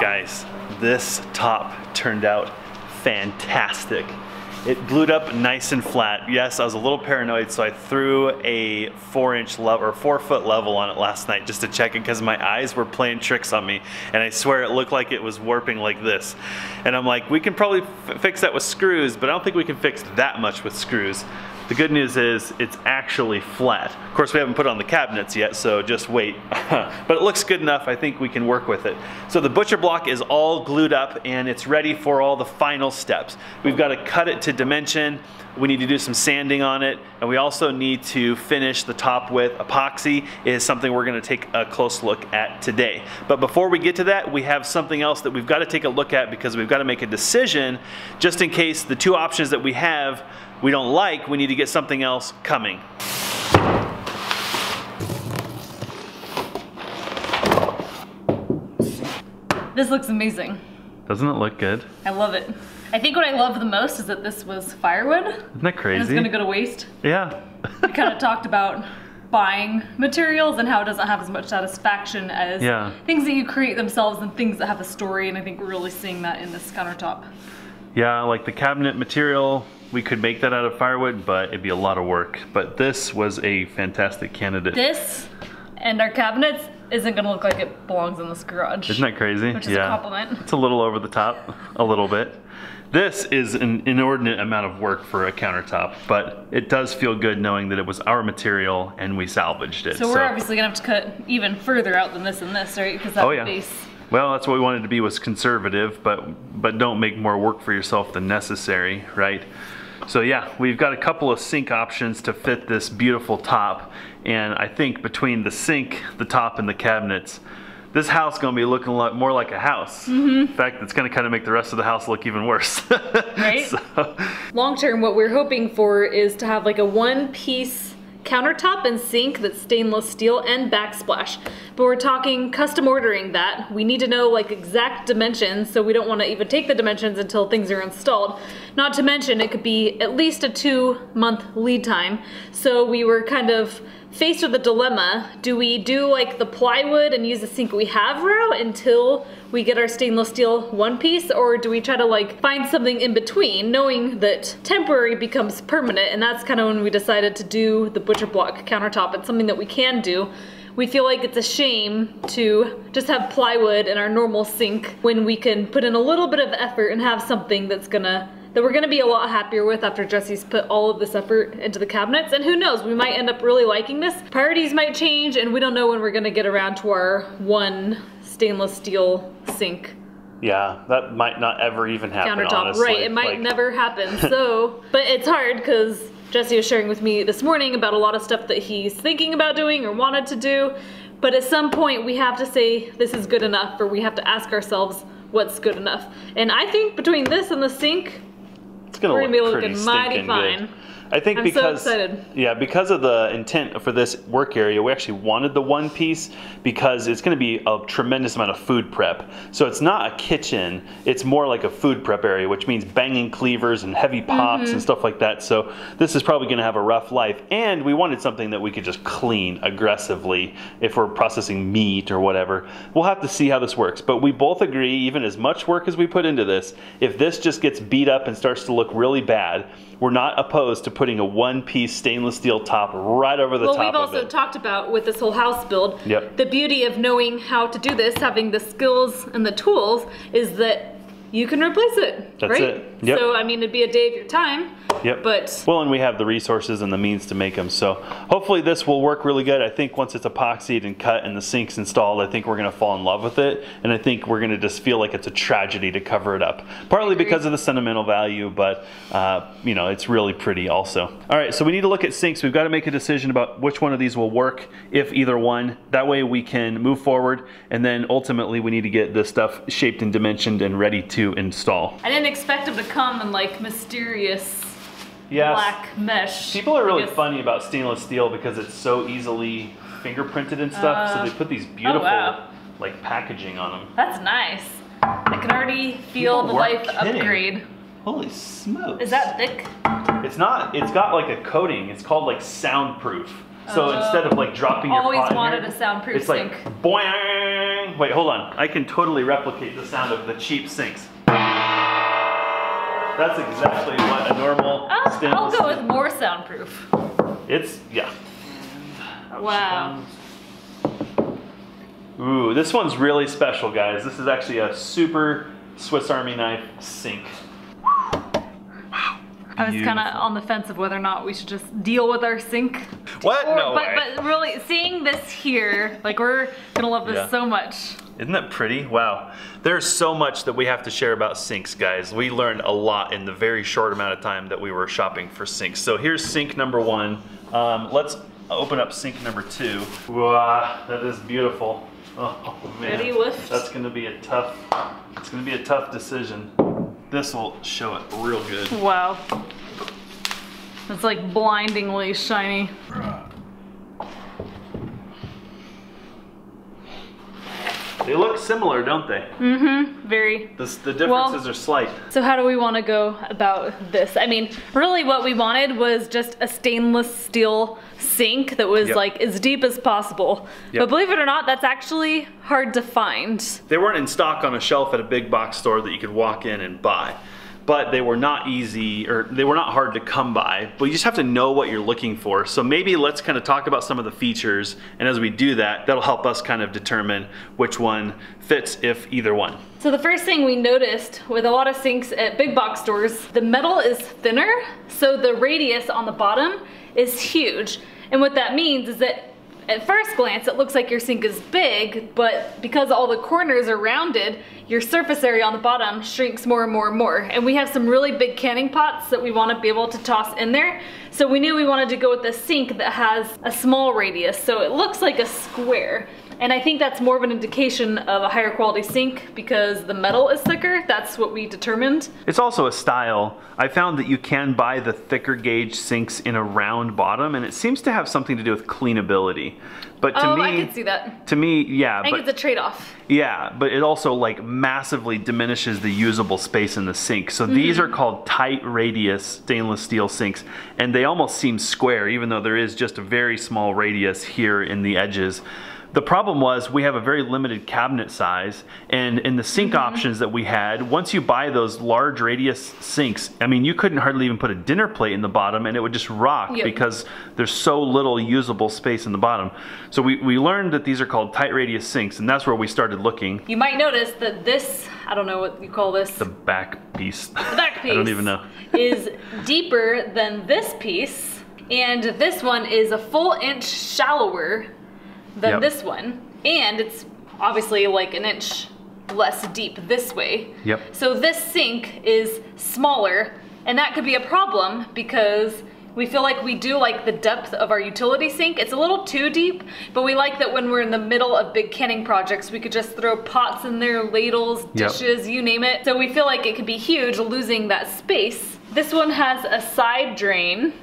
Guys, this top turned out fantastic. It glued up nice and flat. Yes, I was a little paranoid, so I threw a 4-inch level or 4-foot level on it last night just to check it because my eyes were playing tricks on me, and I swear it looked like it was warping like this. And I'm like, we can probably fix that with screws, but I don't think we can fix that much with screws. The good news is it's actually flat. Of course, we haven't put on the cabinets yet, so just wait. But it looks good enough, I think we can work with it. So the butcher block is all glued up and it's ready for all the final steps. We've got to cut it to dimension. We need to do some sanding on it, and we also need to finish the top with epoxy. It is something we're going to take a close look at today. But before we get to that, we have something else that we've got to take a look at because we've got to make a decision just in case the two options that we have we don't like. We need to get something else coming. This looks amazing. Doesn't it look good? I love it. I think what I love the most is that this was firewood. Isn't that crazy? And it's gonna go to waste. Yeah. We kind of talked about buying materials and how it doesn't have as much satisfaction as things that you create themselves and things that have a story, and I think we're really seeing that in this countertop. Yeah, like the cabinet material, we could make that out of firewood, but it'd be a lot of work. But this was a fantastic candidate. This and our cabinets isn't gonna look like it belongs in this garage. Isn't that crazy? Which is a compliment. It's a little over the top, a little bit. This is an inordinate amount of work for a countertop, but it does feel good knowing that it was our material and we salvaged it. So we're obviously gonna have to cut even further out than this and this, right? Because that's the base. Well, that's what we wanted to be, was conservative, but don't make more work for yourself than necessary, right? So yeah, we've got a couple of sink options to fit this beautiful top, and I think between the sink, the top, and the cabinets, this house is going to be looking a lot more like a house. In fact, it's going to kind of make the rest of the house look even worse. Right? So. Long term, what we're hoping for is to have like a one-piece countertop and sink that's stainless steel and backsplash. But we're talking custom ordering that. We need to know like exact dimensions, so we don't want to even take the dimensions until things are installed. Not to mention it could be at least a 2-month lead time. So we were kind of faced with a dilemma. Do we do like the plywood and use the sink we have route until we get our stainless steel one piece, or do we try to like find something in between, knowing that temporary becomes permanent? And that's kind of when we decided to do the butcher block countertop. It's something that we can do. We feel like it's a shame to just have plywood in our normal sink when we can put in a little bit of effort and have something that we're gonna be a lot happier with after Jesse's put all of this effort into the cabinets. And who knows, we might end up really liking this. Priorities might change, and we don't know when we're gonna get around to our one stainless steel sink. Yeah, that might not ever even happen, countertop, honestly. right, it might never happen. So, but it's hard because Jesse was sharing with me this morning about a lot of stuff that he's thinking about doing or wanted to do. But at some point we have to say this is good enough, or we have to ask ourselves what's good enough. And I think between this and the sink, we're gonna be looking mighty fine. I think I'm because, so excited. Yeah, because of the intent for this work area, we actually wanted the one piece because it's going to be a tremendous amount of food prep. So it's not a kitchen, it's more like a food prep area, which means banging cleavers and heavy pots and stuff like that. So this is probably going to have a rough life, and we wanted something that we could just clean aggressively if we're processing meat or whatever. We'll have to see how this works, but we both agree, even as much work as we put into this, if this just gets beat up and starts to look really bad, we're not opposed to putting a one-piece stainless steel top right over the top of it. Well, we've also talked about with this whole house build, Yep. the beauty of knowing how to do this, having the skills and the tools, is that you can replace it, That's right? it. Yep. So, I mean, it'd be a day of your time. Yep. But well, and we have the resources and the means to make them. So hopefully this will work really good. I think once it's epoxied and cut and the sink's installed, I think we're going to fall in love with it. And I think we're going to just feel like it's a tragedy to cover it up. Partly because of the sentimental value, but you know, it's really pretty also. All right, so we need to look at sinks. We've got to make a decision about which one of these will work, if either one. That way we can move forward, and then ultimately we need to get this stuff shaped and dimensioned and ready to install. I didn't expect them to come in like mysterious black mesh. People are really funny about stainless steel because it's so easily fingerprinted and stuff, so they put these beautiful like packaging on them. That's nice. I can already feel the life upgrade. Holy smokes. Is that thick? It's not. It's got like a coating. It's called like soundproof. So instead of like dropping your pot in always wanted here, a soundproof it's sink. like boing. hearing? Wait, hold on. I can totally replicate the sound of the cheap sinks. That's exactly what a normal stainless I'll go with more soundproof. It's, yeah. Wow. Ooh, this one's really special, guys. This is actually a super Swiss Army knife sink. Wow. I was kind of on the fence of whether or not we should just deal with our sink. What? No way. But really, seeing this here, like we're gonna love this so much. Isn't that pretty? Wow. There's so much that we have to share about sinks, guys. We learned a lot in the very short amount of time that we were shopping for sinks. So here's sink number 1. Let's open up sink number 2. Wow, that is beautiful. Oh man, ready, lift. That's gonna be a tough. It's gonna be a tough decision. This will show it real good. Wow, it's like blindingly shiny. They look similar, don't they? Mm-hmm, very. The differences are slight. So how do we want to go about this? I mean, really what we wanted was just a stainless steel sink that was like as deep as possible. But believe it or not, that's actually hard to find. They weren't in stock on a shelf at a big box store that you could walk in and buy. But they were not easy, or they were not hard to come by, but you just have to know what you're looking for. So maybe let's kind of talk about some of the features, and as we do that, that'll help us kind of determine which one fits, if either one. So the first thing we noticed with a lot of sinks at big box stores, the metal is thinner, so the radius on the bottom is huge. And what that means is that at first glance, it looks like your sink is big, but because all the corners are rounded, your surface area on the bottom shrinks more and more and more. And we have some really big canning pots that we want to be able to toss in there. So we knew we wanted to go with a sink that has a small radius, so it looks like a square. And I think that's more of an indication of a higher quality sink because the metal is thicker. That's what we determined. It's also a style. I found that you can buy the thicker gauge sinks in a round bottom, and it seems to have something to do with cleanability. But to me, I can see that. To me, yeah. I think it's a trade-off. Yeah, but it also like massively diminishes the usable space in the sink. So these are called tight radius stainless steel sinks, and they almost seem square, even though there is just a very small radius here in the edges. The problem was we have a very limited cabinet size, and in the sink options that we had, once you buy those large radius sinks, I mean, you couldn't hardly even put a dinner plate in the bottom and it would just rock because there's so little usable space in the bottom. So we learned that these are called tight radius sinks, and that's where we started looking. You might notice that this, I don't know what you call this. The back piece. The back piece. I don't even know. Is deeper than this piece, and this one is a full inch shallower than this one, and it's obviously like an inch less deep this way. So this sink is smaller, and that could be a problem because we feel like we do like the depth of our utility sink. It's a little too deep, but we like that when we're in the middle of big canning projects, we could just throw pots in there, ladles, dishes, you name it. So we feel like it could be huge losing that space. This one has a side drain.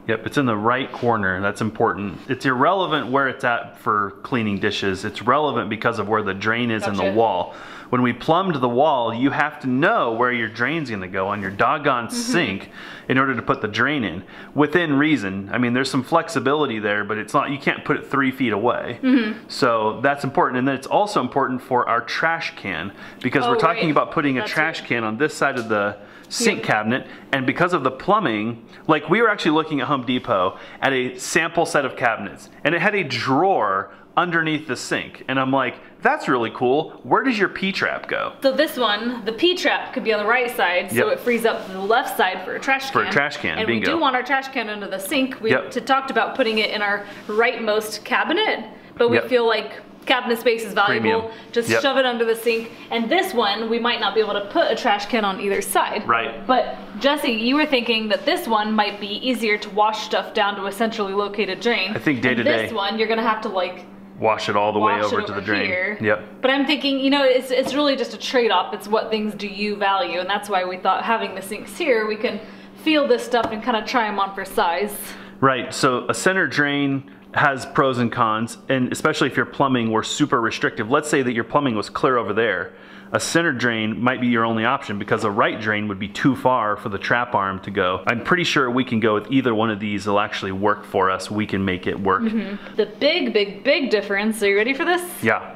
Yep, it's in the right corner. That's important. It's irrelevant where it's at for cleaning dishes. It's relevant because of where the drain is in the wall. When we plumbed the wall, you have to know where your drain's gonna go on your doggone sink in order to put the drain in. Within reason. I mean, there's some flexibility there, but it's not, you can't put it 3 feet away. So that's important. And then it's also important for our trash can, because we're talking about putting a trash can on this side of the sink cabinet, and because of the plumbing, like we were actually looking at Home Depot at a sample set of cabinets, and it had a drawer underneath the sink, and I'm like, that's really cool. Where does your P-trap go? So this one, the P-trap could be on the right side, so it frees up the left side for a trash can. For a trash can, and bingo. we do want our trash can under the sink. We talked about putting it in our rightmost cabinet, but we feel like cabinet space is valuable. Premium. Just shove it under the sink. And this one, we might not be able to put a trash can on either side. Right. But Jesse, you were thinking that this one might be easier to wash stuff down to a centrally located drain. I think day to day. This one, you're gonna have to like wash it all the way over to the drain. Here. But I'm thinking, you know, it's really just a trade-off. It's what things do you value, and that's why we thought having the sinks here, we can feel this stuff and kind of try them on for size. Right. So a center drain has pros and cons, and especially if your plumbing were super restrictive. Let's say that your plumbing was clear over there. A center drain might be your only option because a right drain would be too far for the trap arm to go. I'm pretty sure we can go with either one of these. It'll actually work for us. We can make it work. The big difference, are you ready for this? Yeah.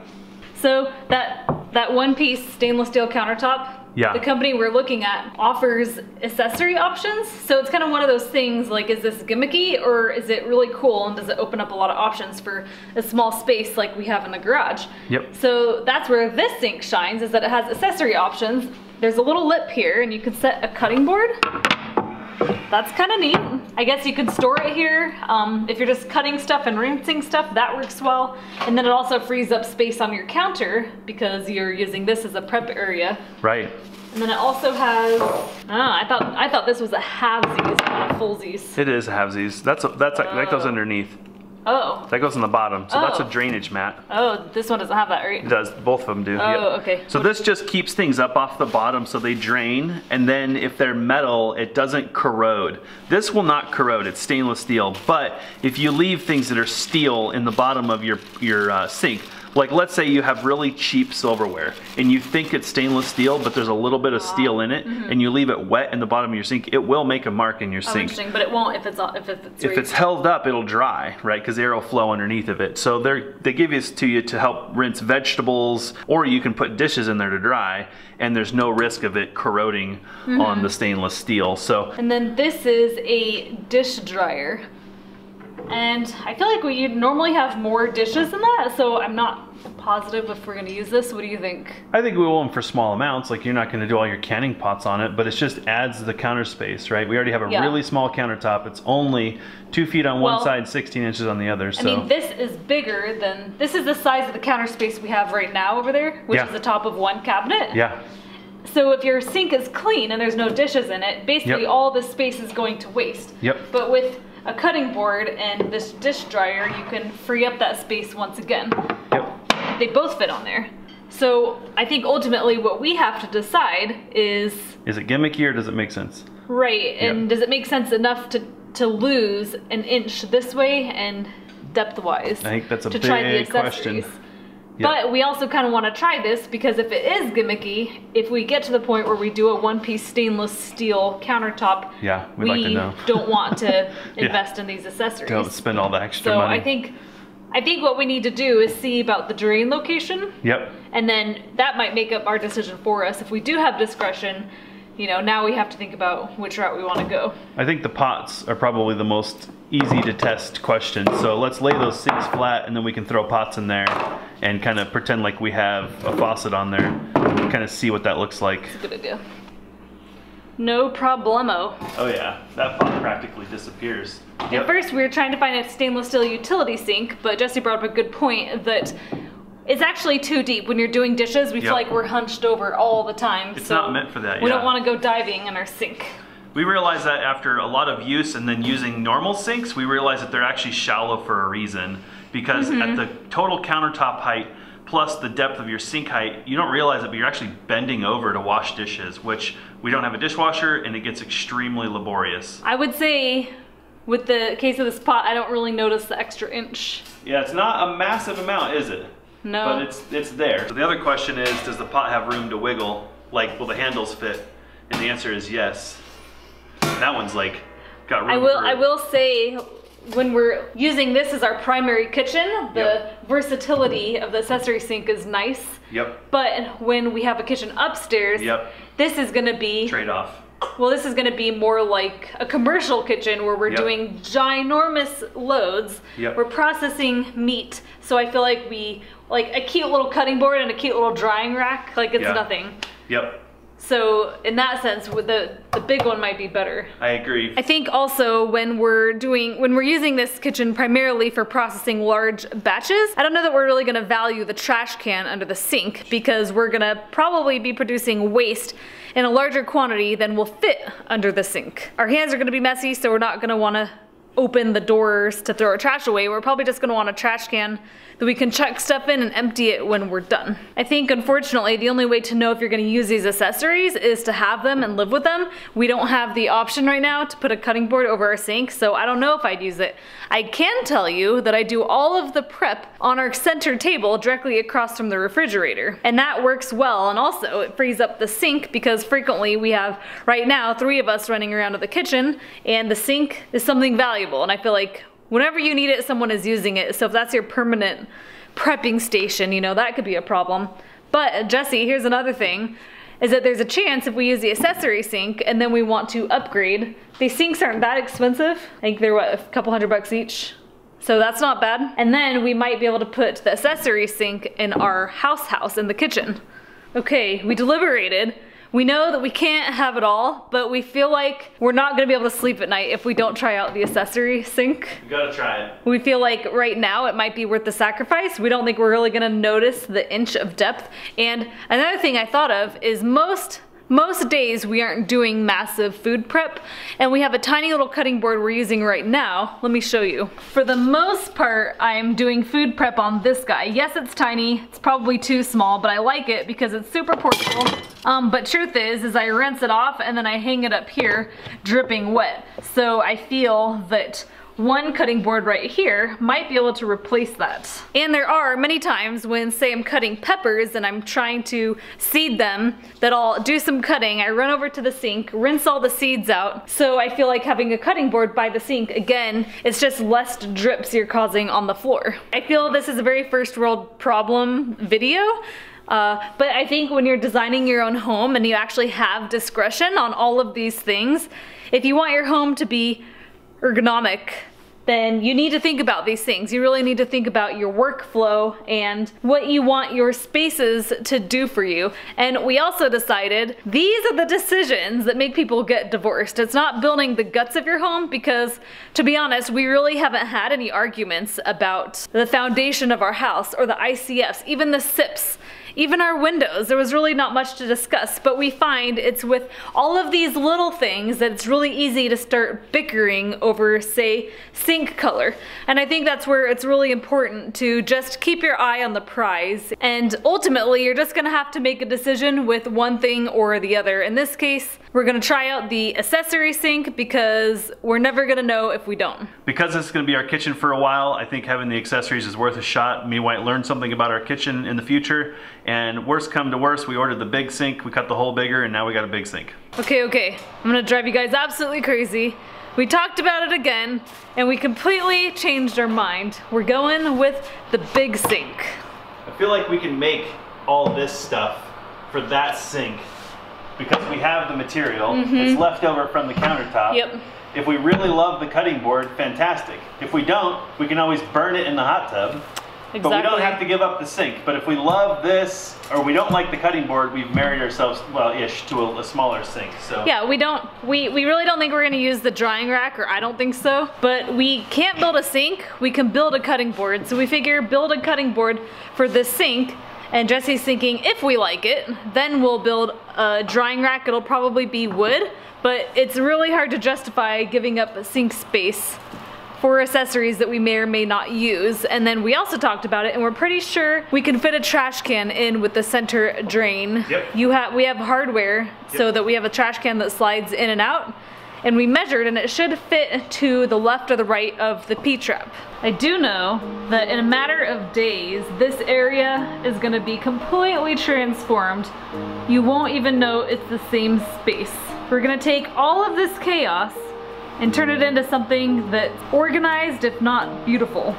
So that one-piece stainless steel countertop, yeah, the company we're looking at offers accessory options. So it's kind of one of those things like, is this gimmicky or is it really cool and does it open up a lot of options for a small space like we have in the garage? Yep. So that's where this sink shines, is that it has accessory options. There's a little lip here and you can set a cutting board. That's kind of neat. I guess you could store it here. If you're just cutting stuff and rinsing stuff, that works well. And then it also frees up space on your counter because you're using this as a prep area. Right. And then it also has, I thought this was a halvesies, not a fullsies. It is a halvesies. That goes underneath. Oh. That goes in the bottom, so that's a Oh. drainage mat. Oh, this one doesn't have that, right? It does, both of them do. Oh, yep. okay. So this just keeps things up off the bottom so they drain, and then if they're metal, it doesn't corrode. This will not corrode, it's stainless steel, but if you leave things that are steel in the bottom of your sink, like let's say you have really cheap silverware and you think it's stainless steel, but there's a little bit of steel in it, and you leave it wet in the bottom of your sink, it will make a mark in your sink. Interesting, but it won't if it's held up, it'll dry, right? Because air will flow underneath of it. So they give this to you to help rinse vegetables, or you can put dishes in there to dry, and there's no risk of it corroding on the stainless steel. So. And then this is a dish dryer. And I feel like you'd normally have more dishes than that, so I'm not positive if we're gonna use this. What do you think? I think we will for small amounts, like you're not gonna do all your canning pots on it, but it just adds the counter space, right? We already have a really small countertop. It's only 2 feet on one side, 16 inches on the other, so. I mean, this is bigger than, this is the size of the counter space we have right now over there, which is the top of one cabinet. Yeah. So if your sink is clean and there's no dishes in it, basically all this space is going to waste. Yep. But with a cutting board and this dish dryer, you can free up that space once again. Yep. They both fit on there. So I think ultimately what we have to decide is it gimmicky or does it make sense? Right, and does it make sense enough to lose an inch this way and depth-wise? I think that's a to try the big accessories. question. But we also kind of want to try this because if it is gimmicky, if we get to the point where we do a one-piece stainless steel countertop, we'd like to know. don't want to invest in these accessories. Don't spend all the extra so money. I think what we need to do is see about the drain location. Yep. And then that might make up our decision for us. If we do have discretion, you know, now we have to think about which route we want to go. I think the pots are probably the most easy to test question. So let's lay those sinks flat and then we can throw pots in there and kind of pretend like we have a faucet on there, kind of see what that looks like. That's a good idea. No problemo. Oh yeah, that pot practically disappears. At first we were trying to find a stainless steel utility sink, but Jesse brought up a good point that it's actually too deep. When you're doing dishes, we feel like we're hunched over all the time. It's not meant for that, We don't want to go diving in our sink. We realized that after a lot of use and then using normal sinks, we realized that they're actually shallow for a reason. Because at the total countertop height, plus the depth of your sink height, you don't realize it, but you're actually bending over to wash dishes, which we don't have a dishwasher and it gets extremely laborious. I would say, with the case of this pot, I don't really notice the extra inch. Yeah, it's not a massive amount, is it? No. But it's there. So the other question is, does the pot have room to wiggle? Like, will the handles fit? And the answer is yes. That one's like, got room I will say, when we're using this as our primary kitchen, the versatility of the accessory sink is nice. Yep. But when we have a kitchen upstairs, this is gonna be trade-off. Well, this is gonna be more like a commercial kitchen where we're doing ginormous loads. We're processing meat. So I feel like like a cute little cutting board and a cute little drying rack, like it's nothing. Yep. So in that sense, with the big one might be better. I agree. I think also when we're using this kitchen primarily for processing large batches, I don't know that we're really gonna value the trash can under the sink because we're gonna probably be producing waste in a larger quantity than will fit under the sink. Our hands are gonna be messy, so we're not gonna wanna open the doors to throw our trash away. We're probably just gonna want a trash can that we can chuck stuff in and empty it when we're done. I think unfortunately the only way to know if you're gonna use these accessories is to have them and live with them. We don't have the option right now to put a cutting board over our sink, so I don't know if I'd use it. I can tell you that I do all of the prep on our center table directly across from the refrigerator, and that works well, and also it frees up the sink because frequently we have, right now, 3 of us running around to the kitchen, and the sink is something valuable, and I feel like whenever you need it, someone is using it. So if that's your permanent prepping station, you know, that could be a problem. But Jesse, here's another thing, is that there's a chance if we use the accessory sink and then we want to upgrade, these sinks aren't that expensive. I think they're what, a couple $100 each? So that's not bad. And then we might be able to put the accessory sink in our house in the kitchen. Okay, we deliberated. We know that we can't have it all, but we feel like we're not gonna be able to sleep at night if we don't try out the accessory sink. You gotta try it. We feel like right now it might be worth the sacrifice. We don't think we're really gonna notice the inch of depth. And another thing I thought of is most days we aren't doing massive food prep, and we have a tiny little cutting board we're using right now. Let me show you. For the most part, I'm doing food prep on this guy. Yes, it's tiny, it's probably too small, but I like it because it's super portable. But truth is I rinse it off and then I hang it up here, dripping wet. So I feel that one cutting board right here might be able to replace that. And there are many times when, say, I'm cutting peppers and I'm trying to seed them, that I'll do some cutting, I run over to the sink, rinse all the seeds out. So I feel like having a cutting board by the sink, again, it's just less drips you're causing on the floor. I feel this is a very first world problem video. But I think when you're designing your own home and you actually have discretion on all of these things, if you want your home to be ergonomic, then you need to think about these things. You really need to think about your workflow and what you want your spaces to do for you. And we also decided these are the decisions that make people get divorced. It's not building the guts of your home, because to be honest, we really haven't had any arguments about the foundation of our house or the ICFs, even the SIPs. Even our windows, there was really not much to discuss, but we find it's with all of these little things that it's really easy to start bickering over, say, sink color. And I think that's where it's really important to just keep your eye on the prize. And ultimately, you're just gonna have to make a decision with one thing or the other. In this case, we're gonna try out the accessory sink because we're never gonna know if we don't. Because this is gonna be our kitchen for a while, I think having the accessories is worth a shot. Me might learn something about our kitchen in the future. And worst come to worst, we ordered the big sink, we cut the hole bigger, and now we got a big sink. Okay, I'm gonna drive you guys absolutely crazy. We talked about it again, and we completely changed our mind. We're going with the big sink. I feel like we can make all this stuff for that sink because we have the material. It's left over from the countertop. Yep. If we really love the cutting board, fantastic. If we don't, we can always burn it in the hot tub. Exactly. But we don't have to give up the sink. But if we love this, or we don't like the cutting board, we've married ourselves, well-ish, to a smaller sink. So yeah, we really don't think we're gonna use the drying rack, or I don't think so. But we can't build a sink, we can build a cutting board. So we figure build a cutting board for the sink, and Jesse's thinking if we like it, then we'll build a drying rack. It'll probably be wood, but it's really hard to justify giving up sink space for accessories that we may or may not use. And then we also talked about it, and we're pretty sure we can fit a trash can in with the center drain. Yep. We have hardware so that we have a trash can that slides in and out, and we measured and it should fit to the left or the right of the P-trap. I do know that in a matter of days, this area is gonna be completely transformed. You won't even know it's the same space. We're gonna take all of this chaos and turn it into something that's organized, if not beautiful.